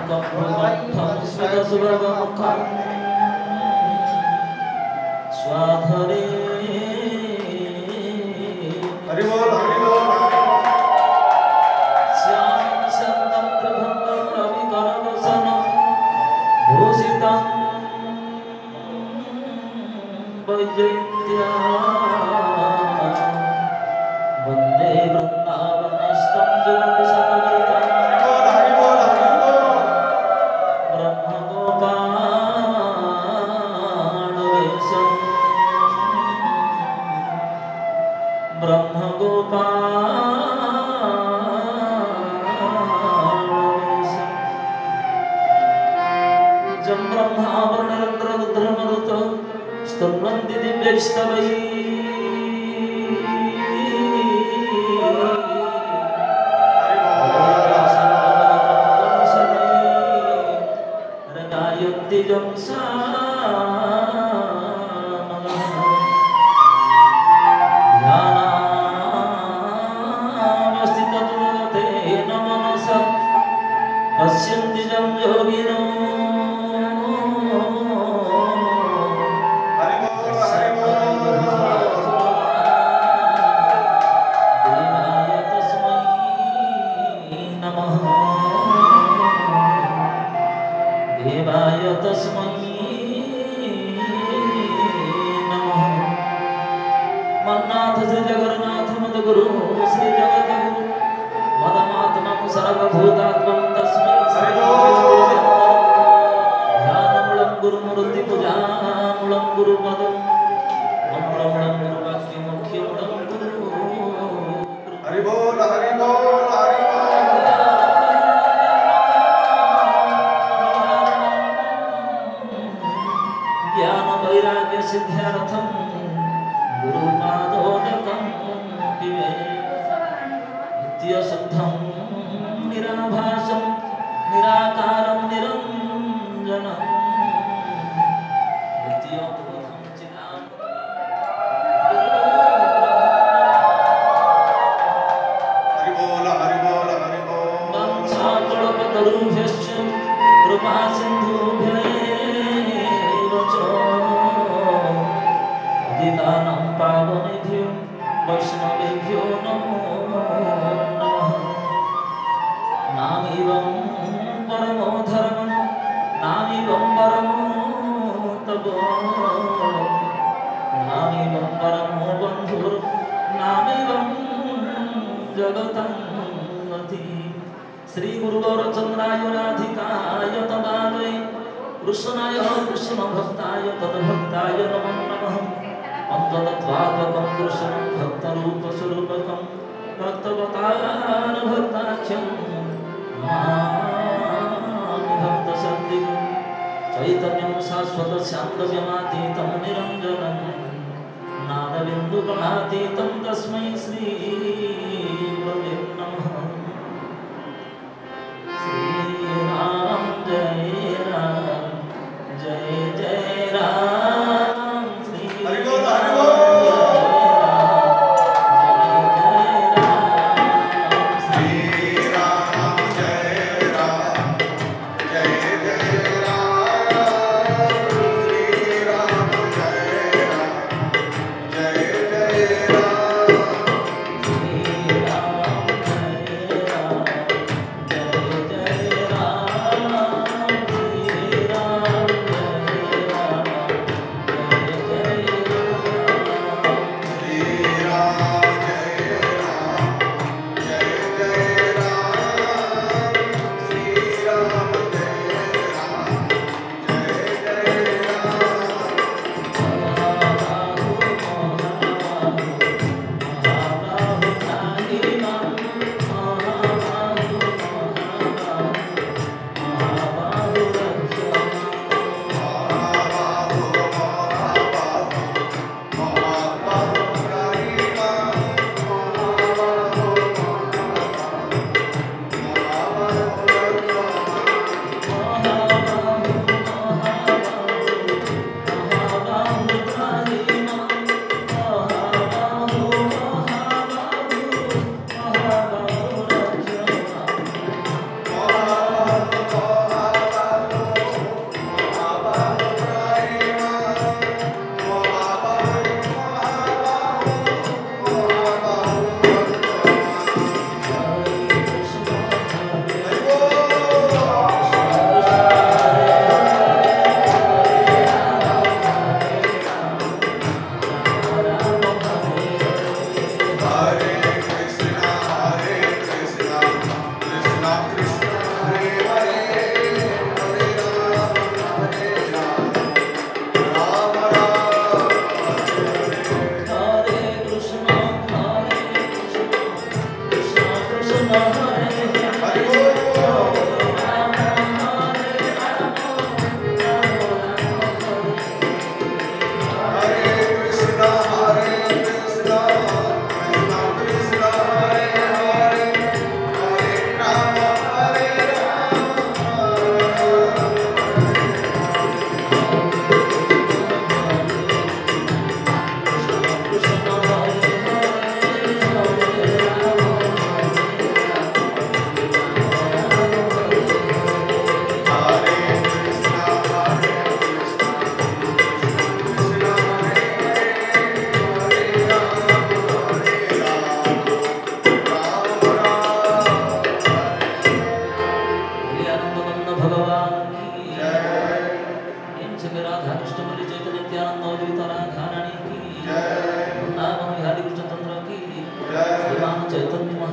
कम्भकण्ठं स्मितसुभगमुखं स्वाधरे श्यामं शान्तं त्रिभङ्गं रविकरदर्शनं भूषितं वैजयन्त्या वन्दे वृन्दावनस्थं जुगतिसमवेतं ब्रह्मगोपालवेशं ब्रह्मगोपालवेशं जं ब्रह्मावरणरुद्रमरुतो स्तुवन्ति दिव्यैस्तवैः रगायन्तिजं ध्यानावस्थिततुरतेन मनसा पश्यन्ति जं योगिनो देवाय तस्मै नमः। मन्नाथ श्री जगन्नाथ मदगुरु श्री जगद्गुरु मदमात्मं सर्वभूतात्मं तस्मै श्री ध्यानमूलं गुरुमूर्ति पूजामूलं गुरुपद मन्त्रमूलं गुरुवाक्यमुख्यमूलं गुरु हरि बोल हरि बोल हरि बोल वैराग्य सिद्ध्यर्थं गुरुपादोदकं पिबे नित्यशुद्धं निराभासं निराकारं निरञ्जनं नित्यबोधं हरि बोल हरि बोल हरि बोल वंशाकल्पतरुभ्यश्च कृपासिन्धुभ्यः पतितानां पावनेभ्यो वैष्णवेभ्यो नमो नमः। नामीवं परमो धर्मं नामीवं परमो तपो नामीवं परमो बन्धुर् नामीवं जगतं मति। श्री गुरुगौरचन्द्राय राधिकाय तदालये कृष्णाय कृष्णभक्ताय तद्भक्ताय नमो नमः। अन्ततत्त्वात्मकं कृष्णं भक्तरूपस्वरूपकं भक्तवतारभक्ताख्यं नमामि भक्तशक्तिं चैतन्यं शाश्वतशान्तव्यमातीतं निरञ्जनं नादबिन्दुकणातीतं तस्मै श्रीगुरवे नमः। श्रीराम जय राम जय जय राम श्री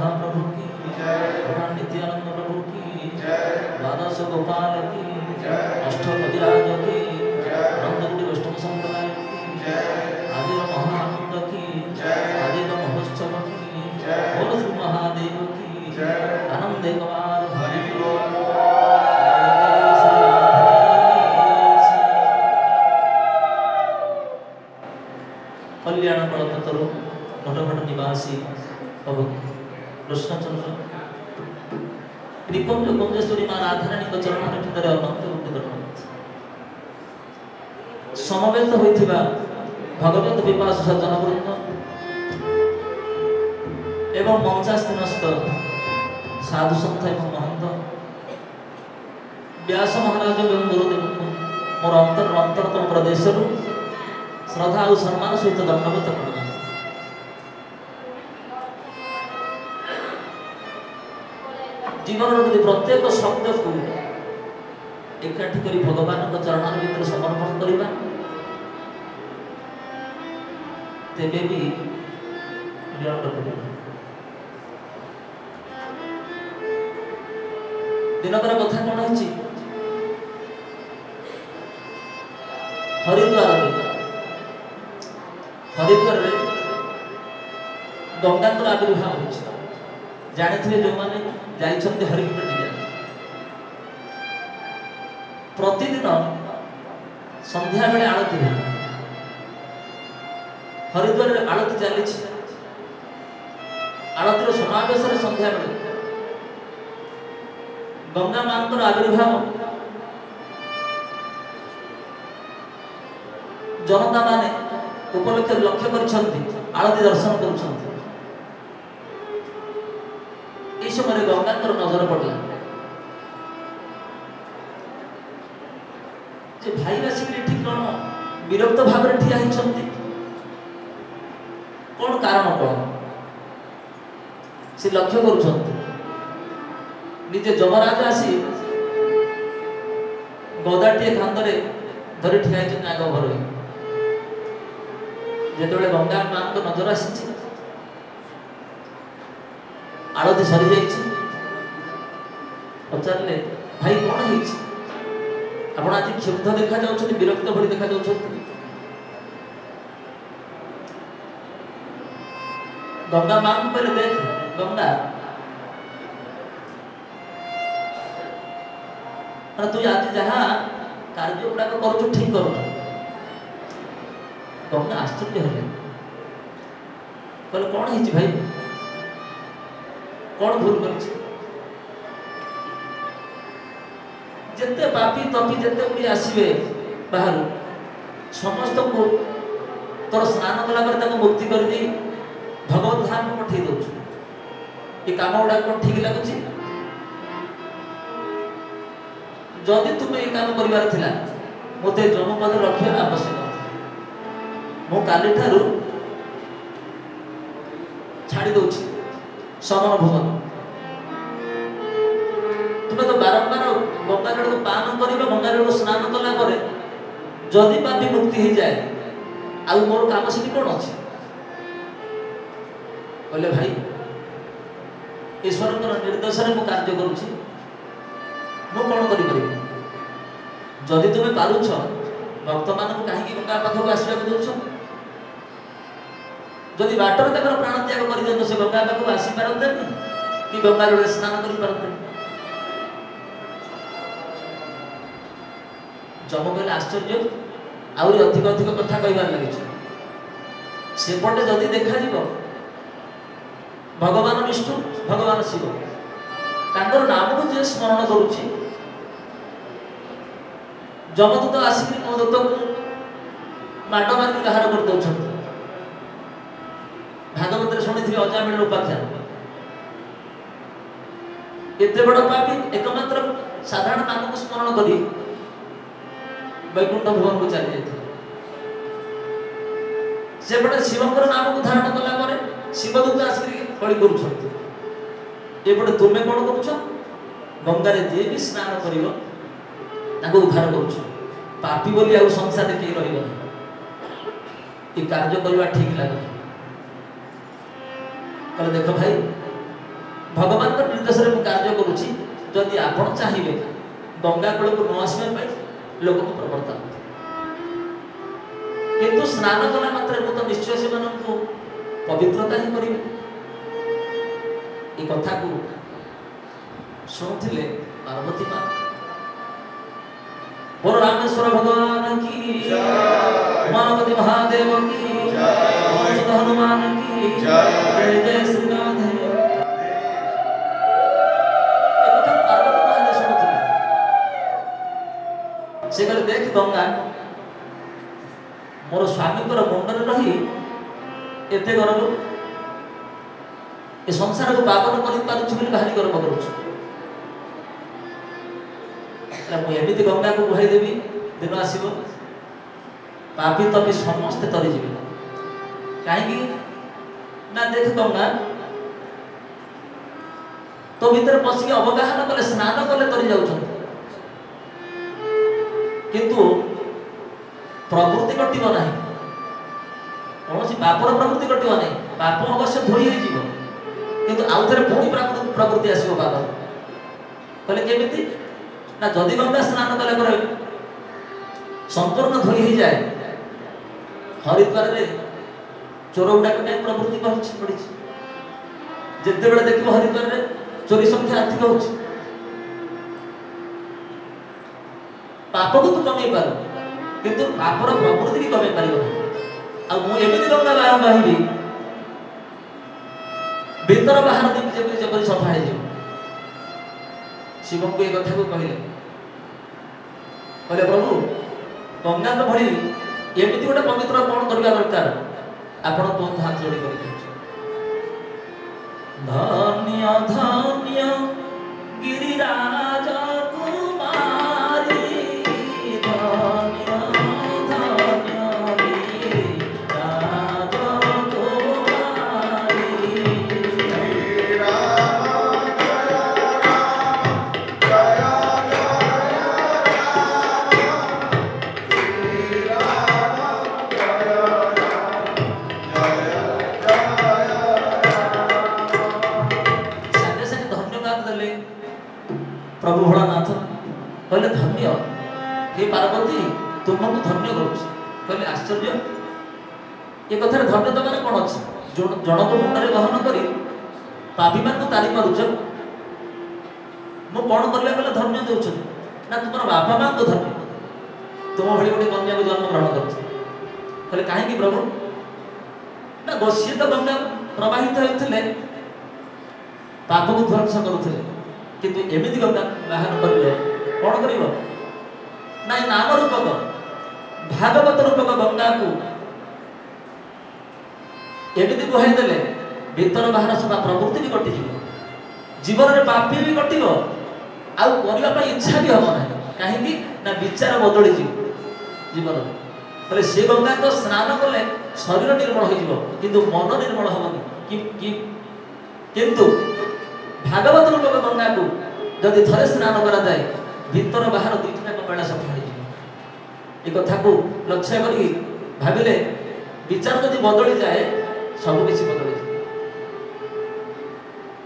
महाप्रभु की भगवान नित्यानंद प्रभु की द्वादश गोपाल की अष्टपतिराज की नंदगुड़ी वैष्णव संप्रदाय की आदि महानंद की आदि महोत्सव की बोल श्री महादेव की आनंद कवार हरि कल्याण कलपतरु नटभट निवासी प्रभु कृष्णचंद्र निकुंज कुंजेश्वरी माँ राधारानी चरण निठितर अनंत उद्दीपन समवेत होइथिबा भगवत विपास जनवृंद एवं मंचास्थनस्थ साधु संत एवं महंत व्यास महाराज एवं गुरुदेव मोर अंतरतम प्रदेश श्रद्धा और सम्मान सहित दंडवत प्रणाम। जीवन प्रत्येक शब्द को एकाठी करी भगवान चरण भीतर समर्पण करवा तेबे भी दिनकर कथा कौन है हरिद्वार हरिद्वार गंगा आविर्भाव हो जानी जो मैंने जाइछन्ति हरिद्वार प्रतिदिन संध्या बेले आरती है हरिद्वार आरती चली आरतीर समावेश संध्या बेले गंगा मां आविर्भाव जनता माने उपलक्ष्य लक्ष्य कर आरती दर्शन कर समय गंगा नजर पड़ा भाई आसिक कौन विरक्त भाव ठिया कौन कारण कौन से लक्ष्य कर जमराज आसी गदाटे कांधरे धरी ठिया नाग घर जो गंगा मां को नजर आसी आरती सरी जाइए पचारे भाई कौन है आप आज क्षुब्ध देखा जाऊँ विरक्त भली देखा जाऊँ गंगा मां को पहले देख गंगा तू आज जहाँ कार्य गुड़ाक कर ठीक कर गंगा आश्चर्य है कहले कौन है भाई कौन भूल कर जिते पापी तपी जिते गुड़ी आसवे बाहर समस्त को तोर स्नान कला मुक्ति कर दी भगवत धाम को पठे दौ ये कम गुड़ा कौन ठीक लगुच जदि तुम्हें ये काम कर मत जमपद रखा आवश्यक मु काली ठारू छाड़ी दौची समन भुवन तुम्हें तो बारंबार गंगा जल को पान कर गंगा जल को स्नान कला जदि पापी मुक्ति हो जाए आ मोर काम से कौन अच्छे कहले भाई ईश्वर निर्देश में कार्य करुँच कौन कर जदि तुम्हें पारुछ भक्त मान कहीं गंगा पाखक आसवा दौच जदि बाटर तक प्राण त्याग कर दिखाते से गंगा पाखक आसी पारते कि गंगा जल स्नान कर पारते जम कहले आश्चर्य आहरी अधिक अधिक कथा कहबार लगे सेपटे जदि देखा भगवान विष्णु भगवान शिव तांकर नाम को जे स्मरण करुच्ची जमदूत आसिक मदूत को माट मारिक बाहर कर दौरान भागवत शुणी अजामिल उपाख्यान एत बड़ पापी एकमात्र साधारण नाम को स्मरण कर वैकुंठ भवन को चली जाते सेपटे शिवंकर नाम को धारण कला शिवदूत आसिक कड़ी करुपटे तुम्हें कौन कर गंगार जी भी स्नान कर उद्धार कर पापी बोली आ संसार किए रही कार्य करवा ठीक लगे कहले देख भाई भगवान निर्देश में कार्य करुच्ची जदि आपण चाहिए गंगा कूल को न आसवा लोक को प्रवर्तन किंतु स्नान कला मात्र तो निश्चय से पवित्रता ही करेंगे ये कथा को शुणुले पार्वती माँ बोलो रामेश्वर भगवान की उमापति महादेव की हनुमान की जय जय श्री राधे। पार्वती महादेव शुणुले से कहले देख गंगा मोर स्वामी मुंडे रही एते गर्व ए संसार को पावन कर भारी गर्व करुच मुझे गंगा को बुहाई देवी दिन आसब पापी तपी समस्ते तरीजे कहीं ना देख गंगा तो भीतर पशिक अवगाहन कले स्नान कले तरी जाऊँ किंतु प्रवृत्ति कटिब ना कौन पापर प्रवृत्ति कटिब ना पाप अवश्य धोई हो किंतु आउ थे पुणी प्रवृत्ति आसो पाप कहले केमिति ना जदि गंगा स्नान कला पर संपूर्ण धोई हो जाए हरिद्वार रे चोर गुड़ाक कहीं प्रवृत्ति पड़ी जिते बड़े देख हरिद्वार रे चोरी संख्या अधिक हो पाप को तू कमे पार किंतु पापर प्रवृत्ति की कमे पार आमती गंगा बाहरी भीतर बाहर जब सफा हो शिव को ये कथा को कहले प्रभु गंगा तो भली एमती गोटे पवित्र कौन करवा दरकार आपण तो हाथ जोड़ी कर धन्य धन्य गिरिराज कुमारी धन्य धन्य गिरिराज कुमारी प्रभु भोलानाथ कहले धन्य हे पार्वती तुमको धन्य करुच्ची कहले आश्चर्य ये कथार धन्य दबार कौन अच्छे जन को मुंडे बहन कर पापी मान तारी पारुच मु कौन कर धन्य दे ना तुम बापा माँ को धन्य तुम भाई गोटे कन्या को जन्म ग्रहण कर कहीं प्रभु ना गोसी तो गंगा प्रवाहित होते पाप को ध्वंस करुले किंतु एमती गंगा बाहर कर कौन कर ना नाम रूपक भागवत रूपक गंगा को एमती बुहाई देले भीतर बाहर सब प्रवृत्ति भी कटिज जीवन में पापी भी कटिब आउ करने इच्छा भी हम ना कहीं ना विचार बदली जीवन बोले से गंगा तो स्नान कले शरीर निर्मल हो किंतु मन निर्मल हेनी किंतु भागवत रूपक गंगा को जदि थरे स्नान करा जाए भीतर बाहर दुईटा कपड़ा सफा हो कथा को लक्ष्य कर भाविले विचार जदि बदली जाए सब किसी बदली जाए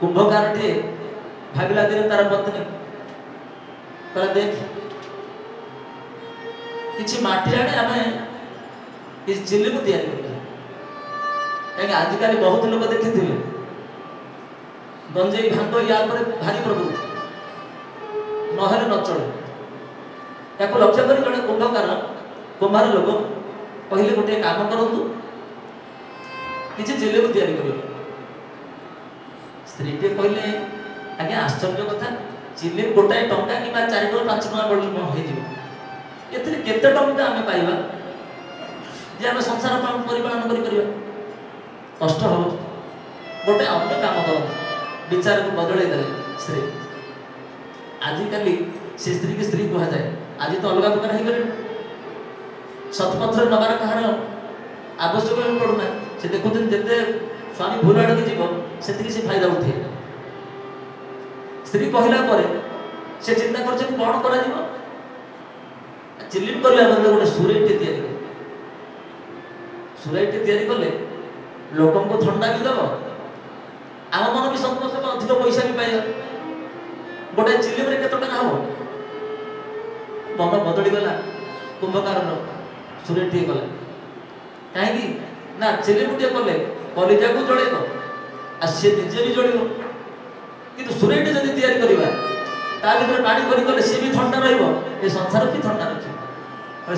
कुंभकार टे भाविला दिन तार पत्नी कहला देख किसी माटी आने आम किसी चिल्ली को तैयारी कहीं आजिकल बहुत लोग देखी थे गंजेई भांग या भारी प्रवृत्ति ना न चले या लक्ष्य कर जड़े कुंभार लोक कहले गोटे काम करूँ किसी चिल्ली को तैयारी कर स्त्री टे कहले आज्ञा आश्चर्य कथा चिल्ली गोटाए टंका कि 4 टଙ୍କା 5 ଟଙ୍କା बढ़ केते टंका आम पाइबा जे आम संसार परिपालन कर कष्ट हम गोटे अन्य काम कर विचार को बदल दे स्त्री आजिकल से स्त्री की स्त्री कह जाए आज तो अलग प्रकार हो गए सतपथर नबार कहार आवश्यक पड़ूना से देखुन जिते स्वामी भूल आड़ जीव से फायदा उठे स्त्री कहला से चिंता कर कौन कर चिल्ली करला बदले गोटे सुरईटे तैयारी सुरईटे तैयारी कले लोक को थंडा भी दब आम मन भी संतोष अधिक पैसा भी पाइबा गोटे चिलिम केत टका हम मन बदली गला कुंभकार सुरेटी गला कहीं ना चिलिम टे कले कलिजा को जड़ेब आ सी निजे भी जड़ब कि सुरेटी जब तैयारी करवा ता भर पानी कले सी भी ठंडा रही संसार भी ठंडा रखिए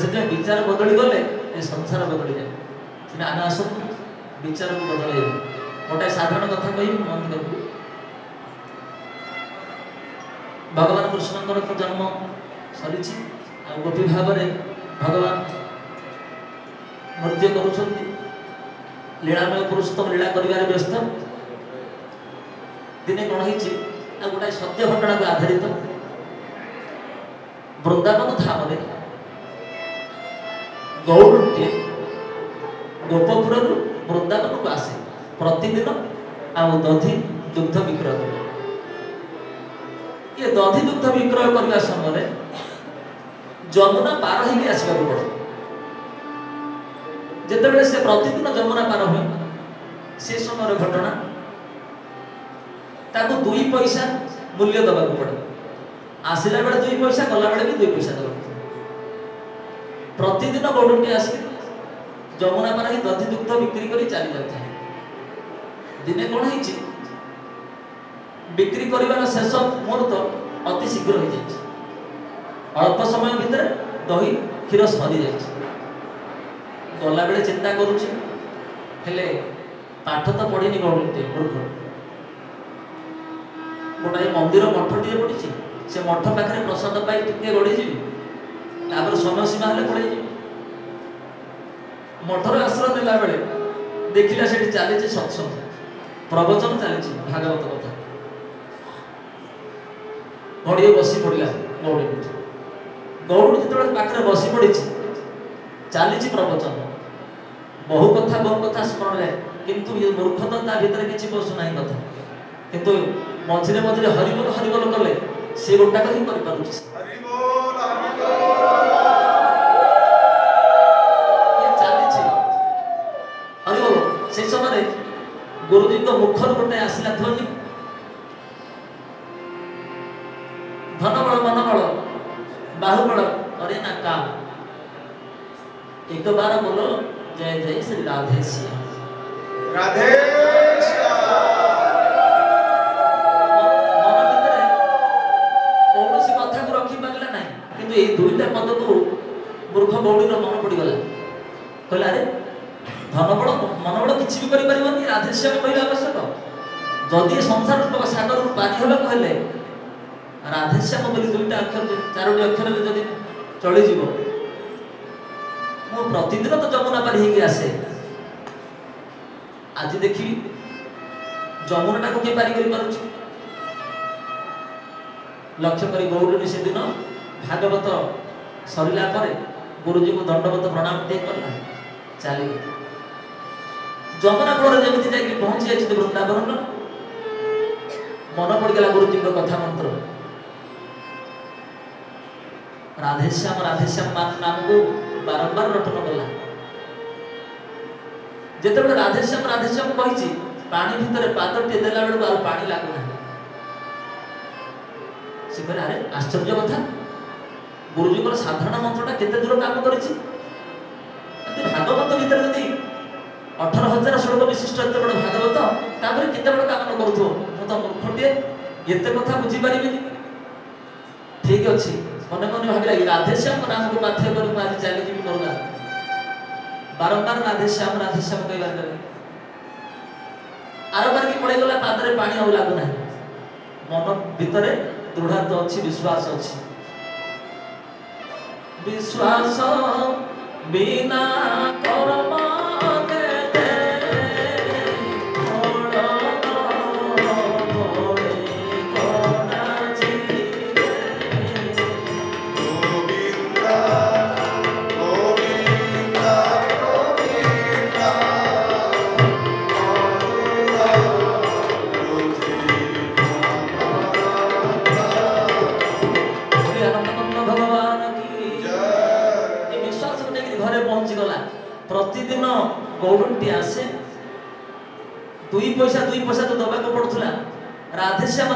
से विचार बदली गले ये संसार बदली जाए आम आस विचार को बदल गोटे साधारण कथा कह मन कर भगवान कृष्ण तो जन्म सरी गोपी भाव में भगवान नृत्य करुँच लीलामय पुरुषोत्तम लीला कर व्यस्त दिने कौन हो गोटे सत्य घटना को आधारित वृंदावन धाम गौड़े गोपपुर वृंदावन को आसे प्रतिदिन आउ दधि दुग्ध विक्रय कर ये दधि दुग्ध विक्रय करने समय जमुना पार होगी आसवा पड़े जिते से प्रतिदिन जमुना पार हुए से समय घटना ताको 2 पैसा मूल्य दबा पड़े आसला बेले 2 पैसा गला बेले भी 2 पैसा दबा प्रतिदिन गौड़े आस जमुना पार ही दधि दुग्ध बिक्री कर चली जाता है दिने कौन हो बिक्री कर शेष मुहूर्त अति शीघ्र हो जाए अल्प समय भितर दही क्षीर सरी जाए गला बेले चिंता करुचे पाठ तो पढ़ी गौड़े मूर्ख गोटाए मंदिर मठ टे पड़ी से मठ पाखे प्रसाद पाई टे गड़ी जी समय सीमा हेल्ले पड़े मठर आश्रय नेला बेले देखिला से चली सत्संग प्रवचन चली भागवत कथा घड़िए बसी पड़ा गौड़ी गौड़ जो पाखे बसी पड़ी चली प्रवचन बहु कथा स्मरण है किंतु ये मूर्ख तो ता भीतर किसी पशुना कथा किंतु मझे मझे हरिबोल कले से गोटाक ही कर से समय गुरुजी मुखर गोटे आसला ध्वनि धनबल मनबल बाहुबल अरे ना काम एक बार बोलो जय जय श्री राधे श्याम राधे मन भीतर कौन कथा को रखी पारा ना कि ये 2टा पद को मूर्ख गौड़ीर मन पड़गला कहला अरे धनबल मनबल किसी भी कर राधेश्याम कहले आवश्यक जदि संसार सागर पानी होगा कहले राधेश्याम बोली 2टा अक्षर 4टी अक्षर जदि चलीज मु प्रतिदिन तो जमुना पार हो आसे आज देखी जमुना को किए पारी कर लक्ष्य कर गौरी से दिन भागवत सरला गुरुजी को दंडवत प्रणाम टे कला चली जमुना कूल जमी जाकि पहुंची जाए वृंदावन मन पड़गला गुरुजी कथा मंत्र राधेश्याम नाम को बारंबार रटन कला जिते राधेश्याम कही पानी भितर पाद टे देला बेलू आ पानी लगुना से कहे अरे आश्चर्य कथा गुरुजी साधारण मंत्रटा केते दूर काम कर भागवत भीतर जदि 18,000 श्लोक विशिष्ट एत बड़ भागवत तापर केते बड़ काम करूथो मु तो मूर्खटे एते कथा बुझी पारिबे ठीक अछि मन मन भाविला राधेश्याम नाम को पाथ्य कर आज चली जी करूला बारंबार राधेश्याम कहबार करे आर बार की पड़े गला पादरे पानी आ लागु ना मन भीतर दृढ़ता अच्छी विश्वास अच्छी विश्वास बिना कर्म प्रतिदिन दुई पैसा तो दबा को पड़ुला राधेश्याम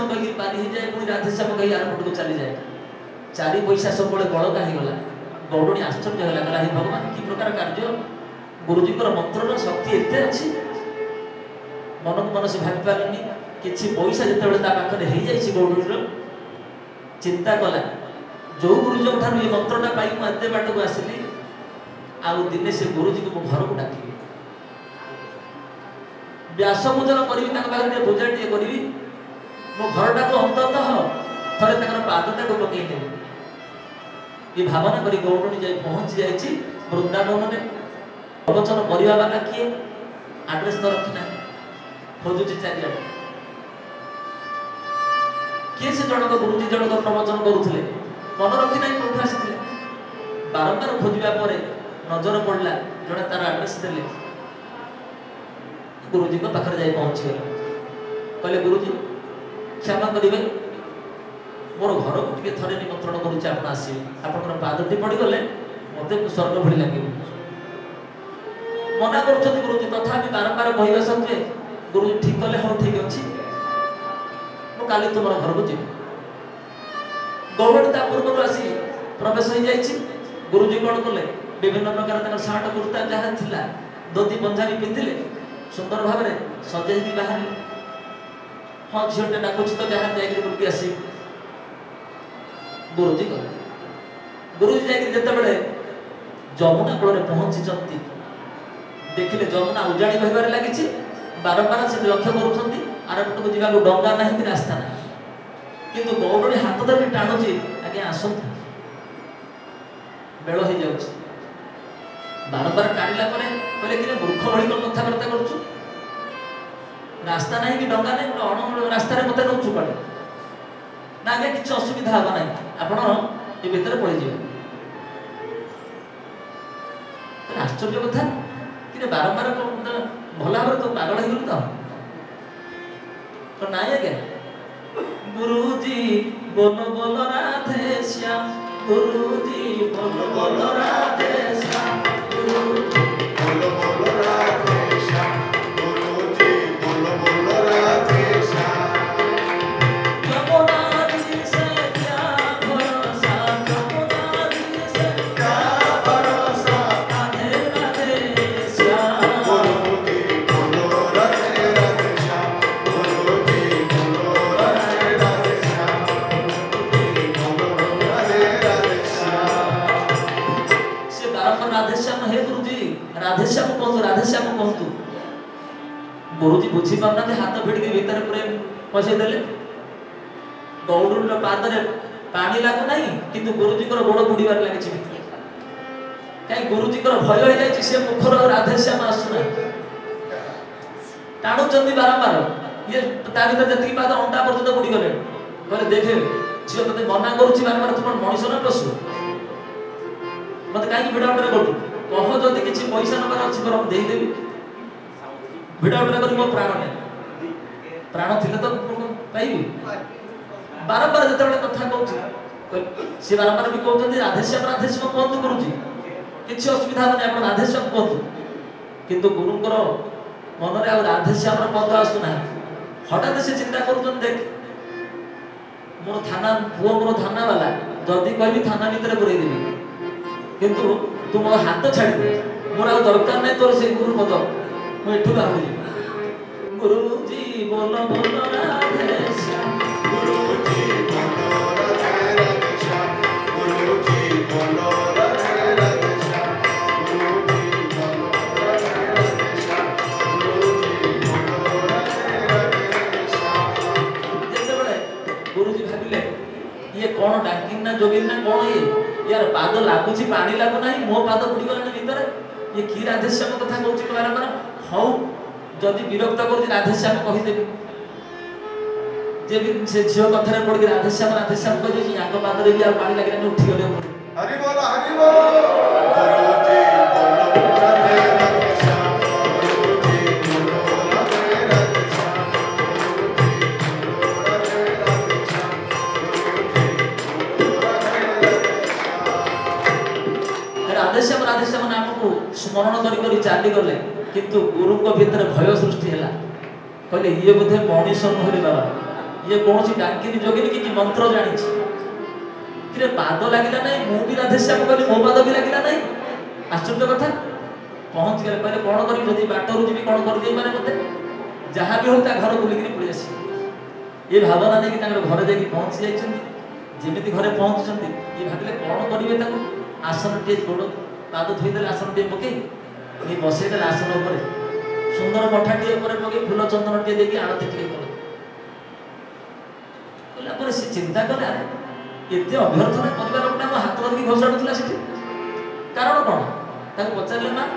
कही पारी हो जाए पुणी राधेश्याम कही आर पटक चली जाए 4 पैसा सब बड़का हो गला गौड़णी आश्चर्य है हे भगवान कि प्रकार कार्य गुरुजी मंत्र शक्ति एते अच्छी मन को मन से भावी पारे किसी पैसा जिते हो गौड़णी चिंता कला जो गुरुजी ठार ये मंत्रटा पाई मुझे बाट को आसली आउ दिने से गुरुजी को घर को डाक व्यास पूजन करी पूजा करी मो घरटा को अंततः थे पादटा को पकईदे ये भावना करी गौड़णी जाए पहुंची जाए वृंदावन में प्रवचन करवा वाला किए आड्रेस तो रखी ना खोजुची चारिया किए से जनक गुरुजी जनक प्रवचन करुले मन रखी ना कौन आसी बारंबार खोजा पर नजर पड़ा जड़े तार आड्रेस देले गुरुजी को पाखर जाए पहुंची गला कहले गुरुजी क्षमा करेंगे मोर घर को टे थे निमंत्रण करुचे आप आसवे आप पादटी पड़गले मत स्वर्ग भली लगे मना कर गुरुजी तथा बारंबार कहवा सत्वे गुरुजी ठीक कले हाँ ठीक अच्छे मुझे तुम घर को जी गौड़ पूर्व आसी प्रवेश हो जाए गुरुजी कौन कले विभिन्न प्रकार सार्ट कुर्ता जहाँ थी धोती पंजाबी पिंधिले सुंदर भाव में सजे बाहर हाँ झीटे डाकुची तो जहाँ जाकर बुलकी आसी गुरुजी गले गुरुजी जाते जमुना कूल में पहुंची देखिले जमुना उजाड़ी बहबार लगी बारंबार से लक्ष्य करपटक जावाक डंगा ना कि रास्ता ना किंतु गौड़ी हाथ धरी टाणुची आगे आसतु बेल हो जाऊँ बारंबार टाणिला कहले कि मूर्ख भली कौन कथबार्ता करुचु रास्ता ना कि डंगा ना गोटे अण रास्तार मत नौ पड़े ना आगे किसी असुविधा हम ना आपड़ ये भितर पड़े आश्चर्य कथा कि बारंबार भल भाव तो पागल हो तो ना आज्ञा गुरुजी बोल बोल राधे श्याम गुरुजी बोल बोल राधे श्याम गुरुजी बोल बोल राधे श्याम गुरुजी बोल बोल राधे श्याम जमुना जी से क्या भरोसा जमुना जी से क्या भरोसा राधे राधे श्याम गुरुजी बोलो राधे राधे श्याम गुरुजी बोलो राधे राधे श्याम गुरुजी बोलो राधे राधे श्याम से बारंबार राधे श्याम हे गुरुजी राधेश्याम कहतु गुरुजी बुझी पारना हाथ भिड़ी भीतर पूरे पशे देले गौड़ पादरे पानी लागू ना कि गुरुजी गोड़ बुड़बार लगे कहीं गुरुजी भय हो जाए सी मुखर राधेश्याम आसुना टाणुंट बारंबार ये भर जी पाद अंटा पर्यटन बुड़ी गले कहले देखे झील ते मना करुच्ची बारंबार तुम मनीष ना पशु मत कहीं भिड़ाउटे करू कह जदि किसी पैसा नबार अच्छी बरम देदेवी भिड़ाउटे कर मो प्राण नहीं प्राण थी तो पाइबी बारंबार जो कथा कहूँ सी बारंबार भी कहते राधेश्याम कहतु गुरुजी किसी असुविधा नहीं आप राधेश्याम कहतु किंतु गुरुंर मन में राधेश्याम पद आसुना हठात से चिंता कर देख मोर थाना पुओ मोर थाना वाला जदि कह थाना भितर पुरेदेवी किंतु तू मो हाथ छाड़ी मोर आ दरकार नहीं तोर से गुरु पद मुझे बाहर गुरुजी बोल बोल राधे श्याम गुरुजी बोल राधे श्याम गुरुजी बोल राधे श्याम गुरुजी बोल राधे श्याम गुरुजी बोल राधे श्याम जते बड़े गुरुजी भाबिले ये कौन डाकिंग ना जोगिंग ना कौन ये यार पाद लागुची पानी लागू ना मो पाद बुड़ी गला भीतर ये कि राधेश्याम कथा कहूँ बारंबार हौ जदि विरक्त कर राधेश्याम कहीदेवी जे भी से झील कथा पड़ के राधेश्याम कह या पादरे भी पानी लगे उठी गले हरि बोल हरि बोल गुरुजी बोल राधे राधे श्याम गुरुजी बोल राधे राधे श्याम गुरुजी बोल राधे राधे श्याम गुरुजी बोल राधे राधे श्याम राधेश्याम नाम को स्मरण करी चली गले किंतु गुरु को भीतर भय सृष्टि है कहले ये बोधे मनीष नुहरे बाबा ये कौन सी डाकिनी जोगिनी कि मंत्र जानी कि पाद लगे ना मु भी राधेश्याम कहली मो पाद भी लगे ना आश्चर्य कथा पहुँच गए कहले कौन करी जदि बाटर जी कौन कर दे माने मते जहाँ भी हो घर बुलिक पड़े आस ये भावना नहीं कि घरे जाकि पहुँची जामि घरे पहुँचुंट ये भाविले कौन करेंगे आसन टे गोड़ पाद धोईदे आसन टे पकई बसईदे आसन उपर सुंदर मठाटी पकई फूल चंदन टे देखिए आरती टे कला से चिंता कले एत अभ्यर्थना कर गोटे मो हाथ धरिकी घोषाड़ूला से कारण कौन ताको पचारे माँ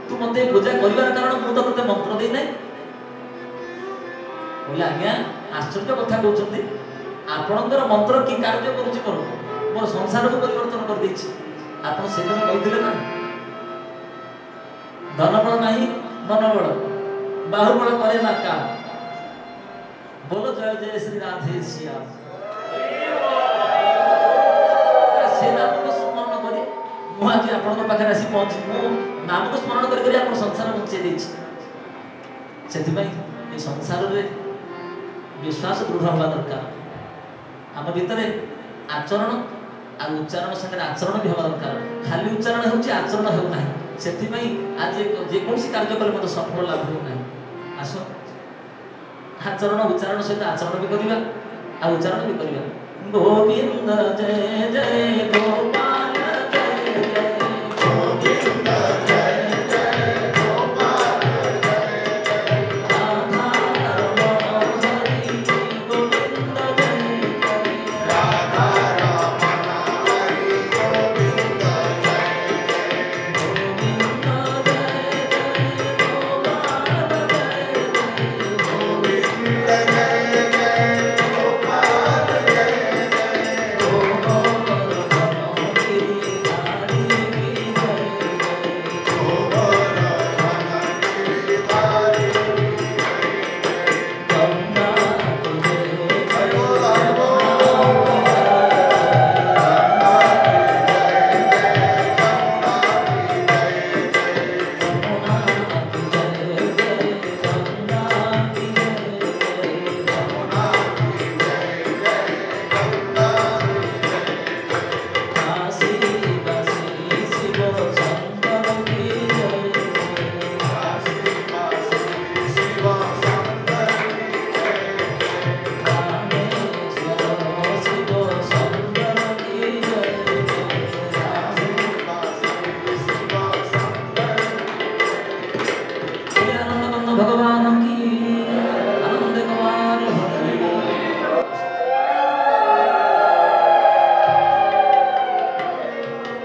तू मत पूजा कर कारण मुझे तो मंत्र दे ना बोले आज्ञा आश्चर्य कथा कहते आपणकर मंत्र कि कार्य करुच्ची करूँ मोर संसार को परिवर्तन कर देछि आपण से दिन कहते ना धनबल नहीं मनबल बाहुबल करे ना काम बोलो जय जय श्री राधे श्याम से नाम को स्मरण करी मु आज आपन पाखे आसी पहुंची मु नाम को स्मरण करी आप संसार बचे देछि सेति ए संसार रे विश्वास दृढ़ हवा दरकार आम भितर आचरण आ उच्चारण संगे आचरण भी हवा दरकार खाली उच्चारण होची आचरण हो नाही सेति आज जेकोसी कार्य कले मत सफल लाभ हो नाही आसो आचरण उच्चारण सहित आचरण भी करिबा आ उच्चारण भी करिबा गोविंद जय जय गोपाल